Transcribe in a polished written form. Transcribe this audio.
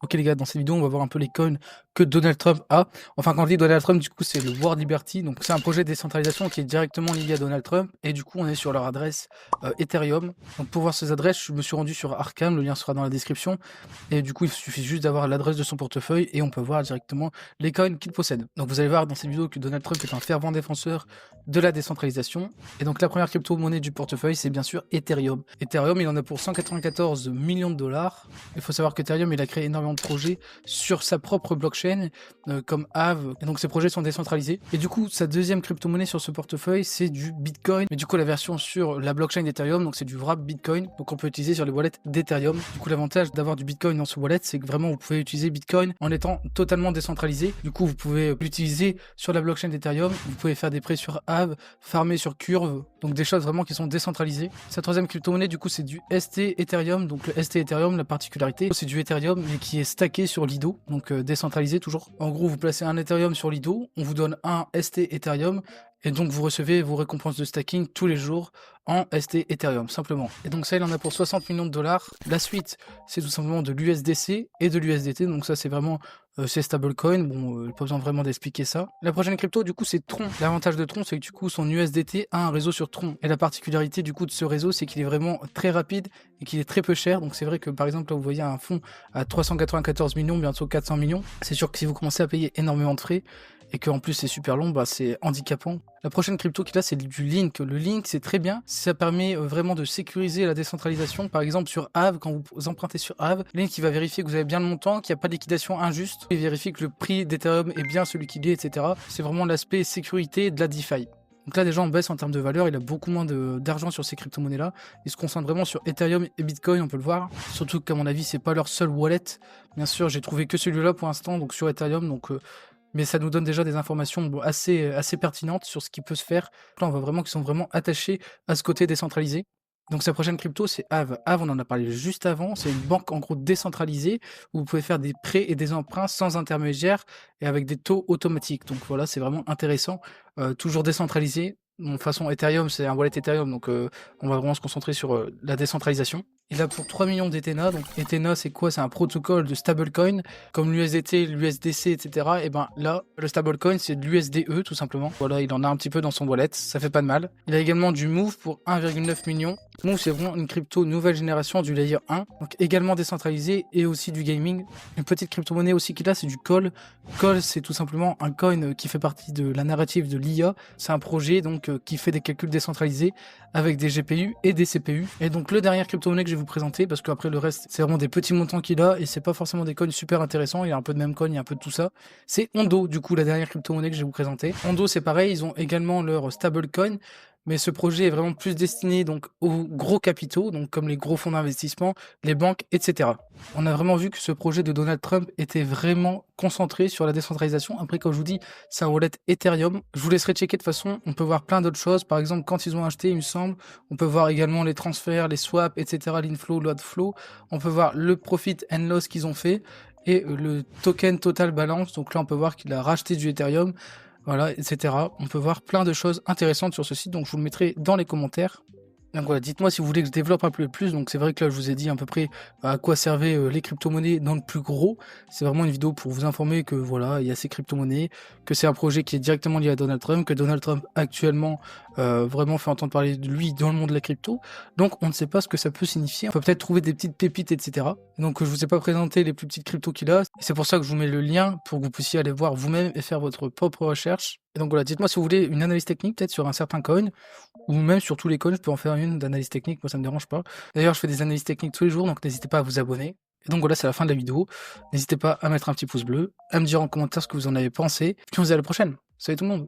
Ok les gars, dans cette vidéo, on va voir un peu les coins que Donald Trump a. Enfin, quand je dis Donald Trump, du coup, c'est le World Liberty. Donc, c'est un projet de décentralisation qui est directement lié à Donald Trump. Et du coup, on est sur leur adresse Ethereum. Donc, pour voir ces adresses, je me suis rendu sur Arkham. Le lien sera dans la description. Et du coup, il suffit juste d'avoir l'adresse de son portefeuille et on peut voir directement les coins qu'il possède. Donc, vous allez voir dans cette vidéo que Donald Trump est un fervent défenseur de la décentralisation. Et donc, la première crypto-monnaie du portefeuille, c'est bien sûr Ethereum. Ethereum, il en a pour 194 millions de dollars. Il faut savoir qu'Ethereum, il a créé énormément de projets sur sa propre blockchain comme Aave, et donc ces projets sont décentralisés. Et du coup, sa deuxième crypto-monnaie sur ce portefeuille, c'est du Bitcoin, mais du coup la version sur la blockchain d'Ethereum, donc c'est du wrap Bitcoin, donc on peut utiliser sur les wallets d'Ethereum. Du coup, l'avantage d'avoir du Bitcoin dans ce wallet, c'est que vraiment vous pouvez utiliser Bitcoin en étant totalement décentralisé. Du coup, vous pouvez l'utiliser sur la blockchain d'Ethereum, vous pouvez faire des prêts sur Aave, farmer sur Curve, donc des choses vraiment qui sont décentralisées. Sa troisième crypto-monnaie, du coup, c'est du ST Ethereum, donc le ST Ethereum, la particularité, c'est du Ethereum, mais qui est stacké sur Lido, donc décentralisé toujours. En gros, vous placez un Ethereum sur Lido, on vous donne un ST Ethereum, et donc vous recevez vos récompenses de stacking tous les jours en ST Ethereum, simplement. Et donc ça, il en a pour 60 millions de dollars. La suite, c'est tout simplement de l'USDC et de l'USDT, donc ça c'est vraiment c'est stablecoin, bon, pas besoin vraiment d'expliquer ça. La prochaine crypto, du coup, c'est Tron. L'avantage de Tron, c'est que du coup, son USDT a un réseau sur Tron. Et la particularité du coup de ce réseau, c'est qu'il est vraiment très rapide et qu'il est très peu cher. Donc c'est vrai que par exemple, là, vous voyez un fonds à 394 millions, bientôt 400 millions. C'est sûr que si vous commencez à payer énormément de frais, et qu'en plus c'est super long, bah c'est handicapant. La prochaine crypto qu'il a, c'est du Link. Le Link, c'est très bien. Ça permet vraiment de sécuriser la décentralisation. Par exemple, sur Aave, quand vous empruntez sur Aave, Link, il va vérifier que vous avez bien le montant, qu'il n'y a pas de liquidation injuste. Il vérifie que le prix d'Ethereum est bien celui qu'il est, etc. C'est vraiment l'aspect sécurité de la DeFi. Donc là, déjà, on baisse en termes de valeur. Il a beaucoup moins d'argent sur ces crypto-monnaies-là. Il se concentre vraiment sur Ethereum et Bitcoin, on peut le voir. Surtout qu'à mon avis, c'est pas leur seul wallet. Bien sûr, j'ai trouvé que celui-là pour l'instant, donc sur Ethereum. Donc mais ça nous donne déjà des informations assez pertinentes sur ce qui peut se faire. Là, on voit vraiment qu'ils sont vraiment attachés à ce côté décentralisé. Donc sa prochaine crypto, c'est Aave. Aave, on en a parlé juste avant, c'est une banque en gros décentralisée où vous pouvez faire des prêts et des emprunts sans intermédiaire et avec des taux automatiques. Donc voilà, c'est vraiment intéressant, toujours décentralisé. De façon Ethereum, c'est un wallet Ethereum, donc on va vraiment se concentrer sur la décentralisation. Il a pour 3 millions d'Ethena, donc Ethena c'est quoi? C'est un protocole de stablecoin, comme l'USDT, l'USDC, etc. Et ben là, le stablecoin c'est de l'USDE tout simplement. Voilà, il en a un petit peu dans son wallet, ça fait pas de mal. Il a également du Move pour 1,9 million. Move c'est vraiment une crypto nouvelle génération du layer 1, donc également décentralisé et aussi du gaming. Une petite crypto-monnaie aussi qu'il a, c'est du Col. Col c'est tout simplement un coin qui fait partie de la narrative de l'IA. C'est un projet donc qui fait des calculs décentralisés avec des GPU et des CPU. Et donc le dernier crypto-monnaie que je vais vous présenter, parce qu'après le reste c'est vraiment des petits montants qu'il a et c'est pas forcément des coins super intéressants, il y a un peu de meme coin, il y a un peu de tout ça. C'est Ondo, du coup la dernière crypto-monnaie que je vais vous présenter. Ondo c'est pareil, ils ont également leur stablecoin, mais ce projet est vraiment plus destiné donc aux gros capitaux, donc comme les gros fonds d'investissement, les banques, etc. On a vraiment vu que ce projet de Donald Trump était vraiment concentré sur la décentralisation. Après, comme je vous dis, c'est un wallet Ethereum. Je vous laisserai checker de toute façon. On peut voir plein d'autres choses. Par exemple, quand ils ont acheté, il me semble, on peut voir également les transferts, les swaps, etc., l'inflow, l'outflow. On peut voir le profit and loss qu'ils ont fait et le token total balance. Donc là, on peut voir qu'il a racheté du Ethereum. Voilà, etc. On peut voir plein de choses intéressantes sur ce site, donc je vous le mettrai dans les commentaires. Donc voilà, dites-moi si vous voulez que je développe un peu plus. Donc c'est vrai que là, je vous ai dit à peu près à quoi servaient les crypto-monnaies dans le plus gros. C'est vraiment une vidéo pour vous informer que voilà, il y a ces crypto-monnaies, que c'est un projet qui est directement lié à Donald Trump, que Donald Trump actuellement vraiment fait entendre parler de lui dans le monde de la crypto. Donc on ne sait pas ce que ça peut signifier. On peut peut-être trouver des petites pépites, etc. Donc je vous ai pas présenté les plus petites cryptos qu'il a. C'est pour ça que je vous mets le lien pour que vous puissiez aller voir vous-même et faire votre propre recherche. Et donc voilà, dites-moi si vous voulez une analyse technique peut-être sur un certain coin, ou même sur tous les coins, je peux en faire une d'analyse technique, moi ça me dérange pas. D'ailleurs, je fais des analyses techniques tous les jours, donc n'hésitez pas à vous abonner. Et donc voilà, c'est la fin de la vidéo. N'hésitez pas à mettre un petit pouce bleu, à me dire en commentaire ce que vous en avez pensé. Puis on se dit à la prochaine. Salut tout le monde.